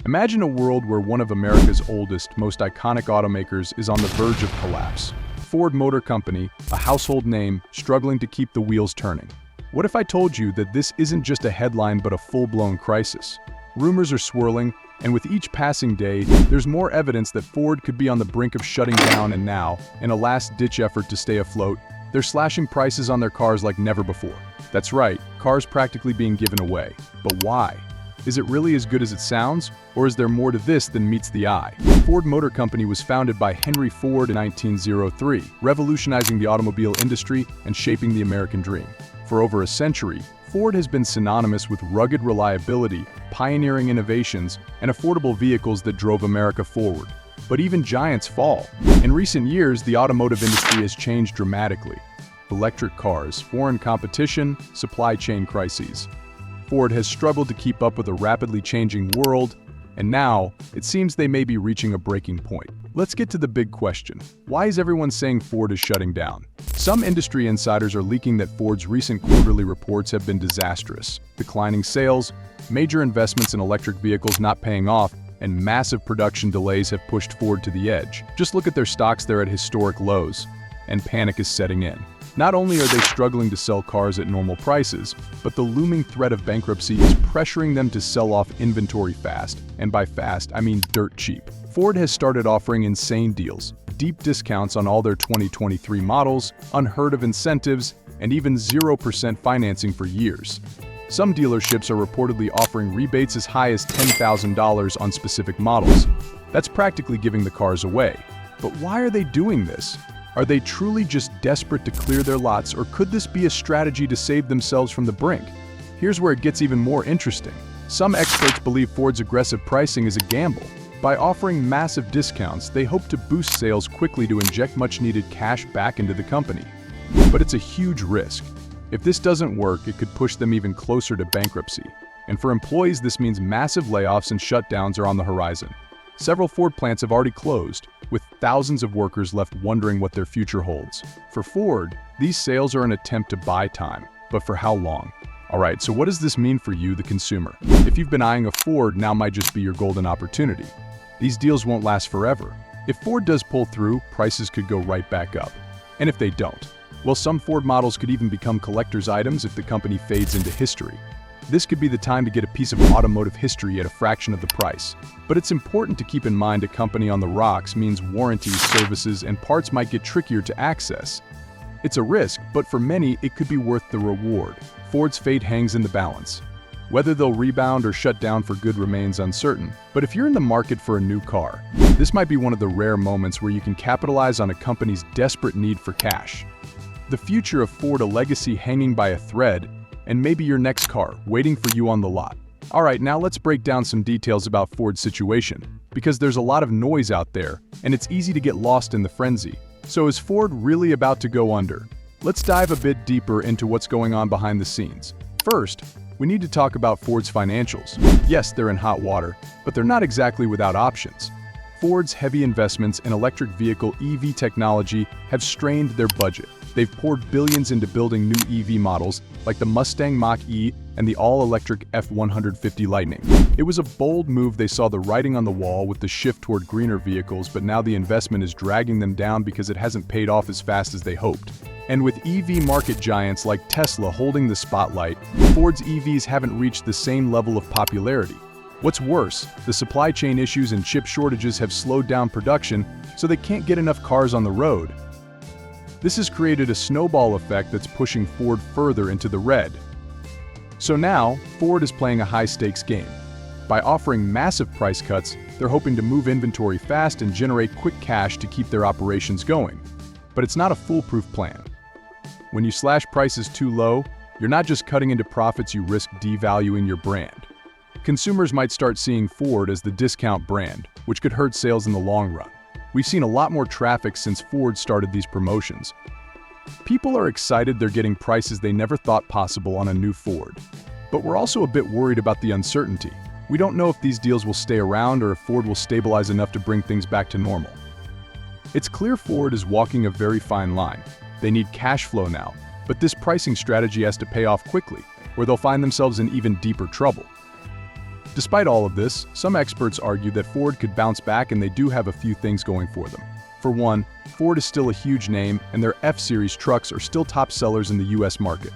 Imagine a world where one of America's oldest, most iconic automakers is on the verge of collapse. Ford Motor Company, a household name, struggling to keep the wheels turning. What if I told you that this isn't just a headline but a full-blown crisis? Rumors are swirling, and with each passing day, there's more evidence that Ford could be on the brink of shutting down, and now, in a last-ditch effort to stay afloat, they're slashing prices on their cars like never before. That's right, cars practically being given away. But why? Is it really as good as it sounds, or is there more to this than meets the eye? Ford Motor Company was founded by Henry Ford in 1903, revolutionizing the automobile industry and shaping the American dream. For over a century, Ford has been synonymous with rugged reliability, pioneering innovations, and affordable vehicles that drove America forward. But even giants fall. In recent years, the automotive industry has changed dramatically. Electric cars, foreign competition, supply chain crises. Ford has struggled to keep up with a rapidly changing world, and now, it seems they may be reaching a breaking point. Let's get to the big question. Why is everyone saying Ford is shutting down? Some industry insiders are leaking that Ford's recent quarterly reports have been disastrous. Declining sales, major investments in electric vehicles not paying off, and massive production delays have pushed Ford to the edge. Just look at their stocks, they're at historic lows, and panic is setting in. Not only are they struggling to sell cars at normal prices, but the looming threat of bankruptcy is pressuring them to sell off inventory fast, and by fast, I mean dirt cheap. Ford has started offering insane deals, deep discounts on all their 2023 models, unheard of incentives, and even 0% financing for years. Some dealerships are reportedly offering rebates as high as $10,000 on specific models. That's practically giving the cars away. But why are they doing this? Are they truly just desperate to clear their lots, or could this be a strategy to save themselves from the brink? Here's where it gets even more interesting. Some experts believe Ford's aggressive pricing is a gamble. By offering massive discounts, they hope to boost sales quickly to inject much-needed cash back into the company. But it's a huge risk. If this doesn't work, it could push them even closer to bankruptcy. And for employees, this means massive layoffs and shutdowns are on the horizon. Several Ford plants have already closed, with thousands of workers left wondering what their future holds. For Ford, these sales are an attempt to buy time, but for how long? Alright, so what does this mean for you, the consumer? If you've been eyeing a Ford, now might just be your golden opportunity. These deals won't last forever. If Ford does pull through, prices could go right back up. And if they don't, well, some Ford models could even become collector's items if the company fades into history. This could be the time to get a piece of automotive history at a fraction of the price. But it's important to keep in mind a company on the rocks means warranties, services, and parts might get trickier to access. It's a risk, but for many, it could be worth the reward. Ford's fate hangs in the balance. Whether they'll rebound or shut down for good remains uncertain. But if you're in the market for a new car, this might be one of the rare moments where you can capitalize on a company's desperate need for cash. The future of Ford, a legacy hanging by a thread, and maybe your next car waiting for you on the lot. Alright, now let's break down some details about Ford's situation, because there's a lot of noise out there, and it's easy to get lost in the frenzy. So is Ford really about to go under? Let's dive a bit deeper into what's going on behind the scenes. First, we need to talk about Ford's financials. Yes, they're in hot water, but they're not exactly without options. Ford's heavy investments in electric vehicle EV technology have strained their budget. They've poured billions into building new EV models like the Mustang Mach-E and the all-electric F-150 Lightning. It was a bold move. They saw the writing on the wall with the shift toward greener vehicles, but now the investment is dragging them down because it hasn't paid off as fast as they hoped. And with EV market giants like Tesla holding the spotlight, Ford's EVs haven't reached the same level of popularity. What's worse, the supply chain issues and chip shortages have slowed down production, so they can't get enough cars on the road. This has created a snowball effect that's pushing Ford further into the red. So now, Ford is playing a high-stakes game. By offering massive price cuts, they're hoping to move inventory fast and generate quick cash to keep their operations going. But it's not a foolproof plan. When you slash prices too low, you're not just cutting into profits, you risk devaluing your brand. Consumers might start seeing Ford as the discount brand, which could hurt sales in the long run. We've seen a lot more traffic since Ford started these promotions. People are excited they're getting prices they never thought possible on a new Ford. But we're also a bit worried about the uncertainty. We don't know if these deals will stay around or if Ford will stabilize enough to bring things back to normal. It's clear Ford is walking a very fine line. They need cash flow now, but this pricing strategy has to pay off quickly, or they'll find themselves in even deeper trouble. Despite all of this, some experts argue that Ford could bounce back, and they do have a few things going for them. For one, Ford is still a huge name, and their F-Series trucks are still top sellers in the US market.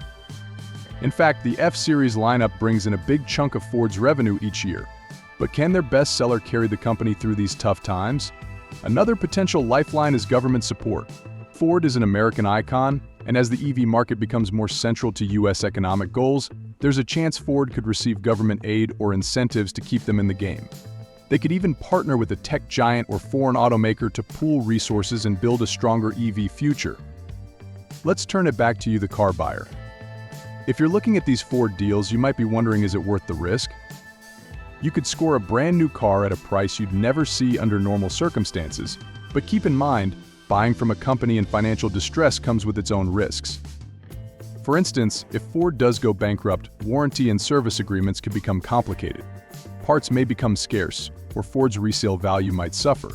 In fact, the F-Series lineup brings in a big chunk of Ford's revenue each year. But can their bestseller carry the company through these tough times? Another potential lifeline is government support. Ford is an American icon, and as the EV market becomes more central to US economic goals, there's a chance Ford could receive government aid or incentives to keep them in the game. They could even partner with a tech giant or foreign automaker to pool resources and build a stronger EV future. Let's turn it back to you, the car buyer. If you're looking at these Ford deals, you might be wondering, is it worth the risk? You could score a brand new car at a price you'd never see under normal circumstances, but keep in mind, buying from a company in financial distress comes with its own risks. For instance, if Ford does go bankrupt, warranty and service agreements could become complicated. Parts may become scarce, or Ford's resale value might suffer.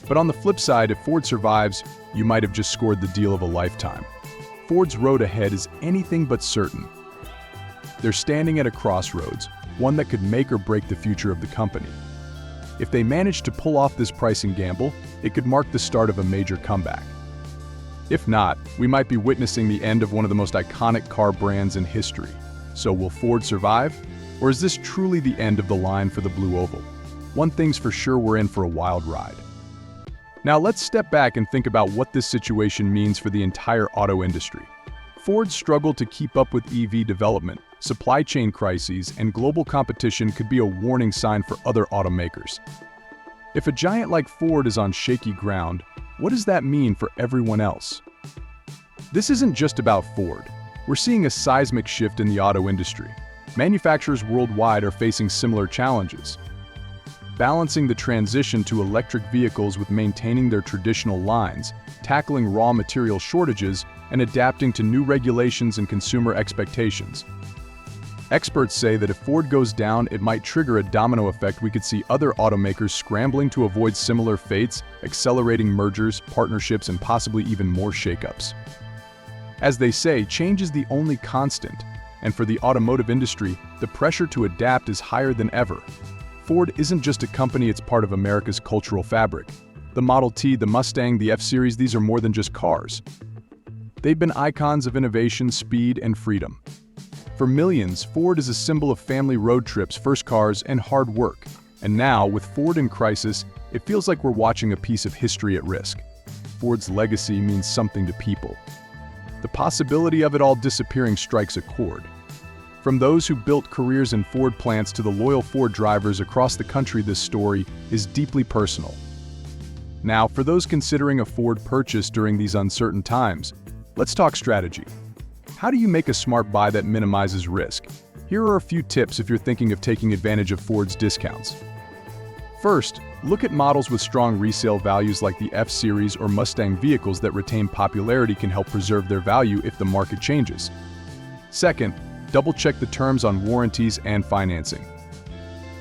But on the flip side, if Ford survives, you might have just scored the deal of a lifetime. Ford's road ahead is anything but certain. They're standing at a crossroads, one that could make or break the future of the company. If they manage to pull off this pricing gamble, it could mark the start of a major comeback. If not, we might be witnessing the end of one of the most iconic car brands in history. So will Ford survive? Or is this truly the end of the line for the Blue Oval? One thing's for sure, we're in for a wild ride. Now let's step back and think about what this situation means for the entire auto industry. Ford's struggle to keep up with EV development, supply chain crises, and global competition could be a warning sign for other automakers. If a giant like Ford is on shaky ground, what does that mean for everyone else? This isn't just about Ford. We're seeing a seismic shift in the auto industry. Manufacturers worldwide are facing similar challenges. Balancing the transition to electric vehicles with maintaining their traditional lines, tackling raw material shortages, and adapting to new regulations and consumer expectations. Experts say that if Ford goes down, it might trigger a domino effect. We could see other automakers scrambling to avoid similar fates, accelerating mergers, partnerships, and possibly even more shakeups. As they say, change is the only constant, and for the automotive industry, the pressure to adapt is higher than ever. Ford isn't just a company, it's part of America's cultural fabric. The Model T, the Mustang, the F-Series, these are more than just cars. They've been icons of innovation, speed, and freedom. For millions, Ford is a symbol of family road trips, first cars, and hard work. And now, with Ford in crisis, it feels like we're watching a piece of history at risk. Ford's legacy means something to people. The possibility of it all disappearing strikes a chord. From those who built careers in Ford plants to the loyal Ford drivers across the country, this story is deeply personal. Now, for those considering a Ford purchase during these uncertain times, let's talk strategy. How do you make a smart buy that minimizes risk? Here are a few tips if you're thinking of taking advantage of Ford's discounts. First, look at models with strong resale values like the F-Series or Mustang. Vehicles that retain popularity can help preserve their value if the market changes. Second, double-check the terms on warranties and financing.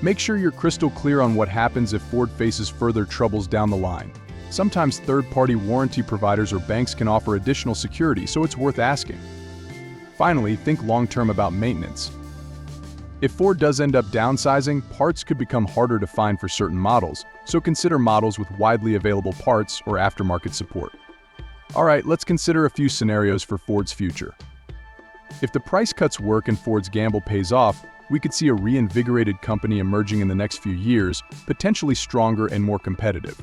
Make sure you're crystal clear on what happens if Ford faces further troubles down the line. Sometimes third-party warranty providers or banks can offer additional security, so it's worth asking. Finally, think long-term about maintenance. If Ford does end up downsizing, parts could become harder to find for certain models, so consider models with widely available parts or aftermarket support. Alright, let's consider a few scenarios for Ford's future. If the price cuts work and Ford's gamble pays off, we could see a reinvigorated company emerging in the next few years, potentially stronger and more competitive.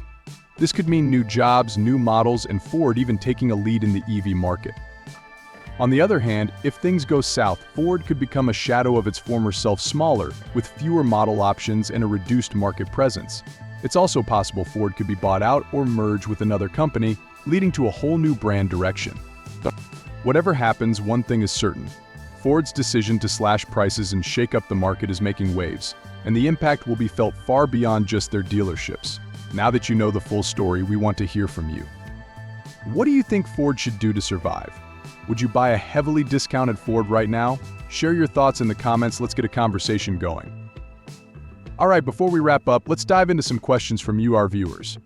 This could mean new jobs, new models, and Ford even taking a lead in the EV market. On the other hand, if things go south, Ford could become a shadow of its former self, smaller, with fewer model options and a reduced market presence. It's also possible Ford could be bought out or merge with another company, leading to a whole new brand direction. Whatever happens, one thing is certain. Ford's decision to slash prices and shake up the market is making waves, and the impact will be felt far beyond just their dealerships. Now that you know the full story, we want to hear from you. What do you think Ford should do to survive? Would you buy a heavily discounted Ford right now? Share your thoughts in the comments. Let's get a conversation going. Alright, before we wrap up, let's dive into some questions from you, our viewers.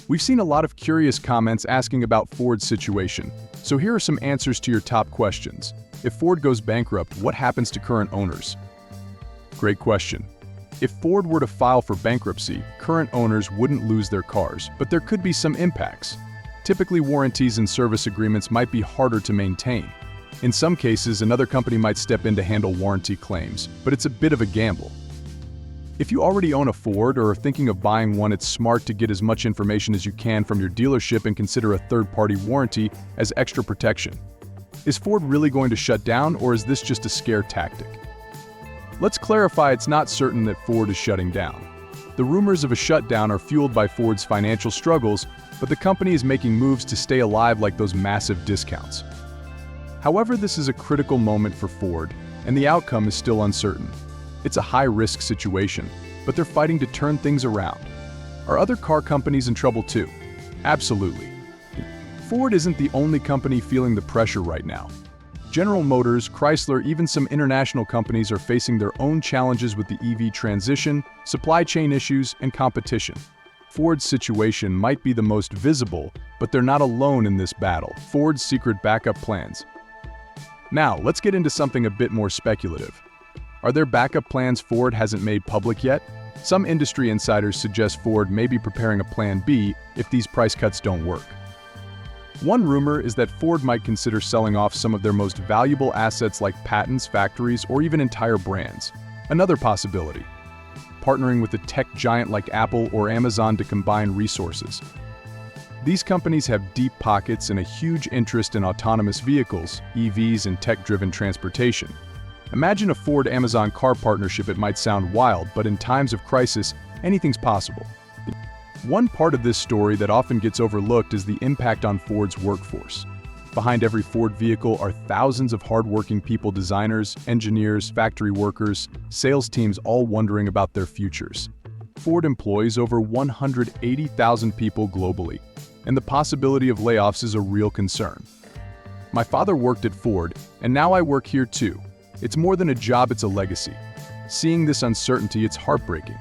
We've seen a lot of curious comments asking about Ford's situation, so here are some answers to your top questions. If Ford goes bankrupt, what happens to current owners? Great question. If Ford were to file for bankruptcy, current owners wouldn't lose their cars, but there could be some impacts. Typically, warranties and service agreements might be harder to maintain. In some cases, another company might step in to handle warranty claims, but it's a bit of a gamble. If you already own a Ford or are thinking of buying one, it's smart to get as much information as you can from your dealership and consider a third-party warranty as extra protection. Is Ford really going to shut down, or is this just a scare tactic? Let's clarify, it's not certain that Ford is shutting down. The rumors of a shutdown are fueled by Ford's financial struggles, but the company is making moves to stay alive, like those massive discounts. However, this is a critical moment for Ford, and the outcome is still uncertain. It's a high-risk situation, but they're fighting to turn things around. Are other car companies in trouble too? Absolutely. Ford isn't the only company feeling the pressure right now. General Motors, Chrysler, even some international companies are facing their own challenges with the EV transition, supply chain issues, and competition. Ford's situation might be the most visible, but they're not alone in this battle. Ford's secret backup plans. Now, let's get into something a bit more speculative. Are there backup plans Ford hasn't made public yet? Some industry insiders suggest Ford may be preparing a plan B if these price cuts don't work. One rumor is that Ford might consider selling off some of their most valuable assets like patents, factories, or even entire brands. Another possibility, partnering with a tech giant like Apple or Amazon to combine resources. These companies have deep pockets and a huge interest in autonomous vehicles, EVs, and tech-driven transportation. Imagine a Ford-Amazon car partnership. It might sound wild, but in times of crisis, anything's possible. One part of this story that often gets overlooked is the impact on Ford's workforce. Behind every Ford vehicle are thousands of hardworking people, designers, engineers, factory workers, sales teams, all wondering about their futures. Ford employs over 180,000 people globally, and the possibility of layoffs is a real concern. My father worked at Ford, and now I work here too. It's more than a job, it's a legacy. Seeing this uncertainty, it's heartbreaking.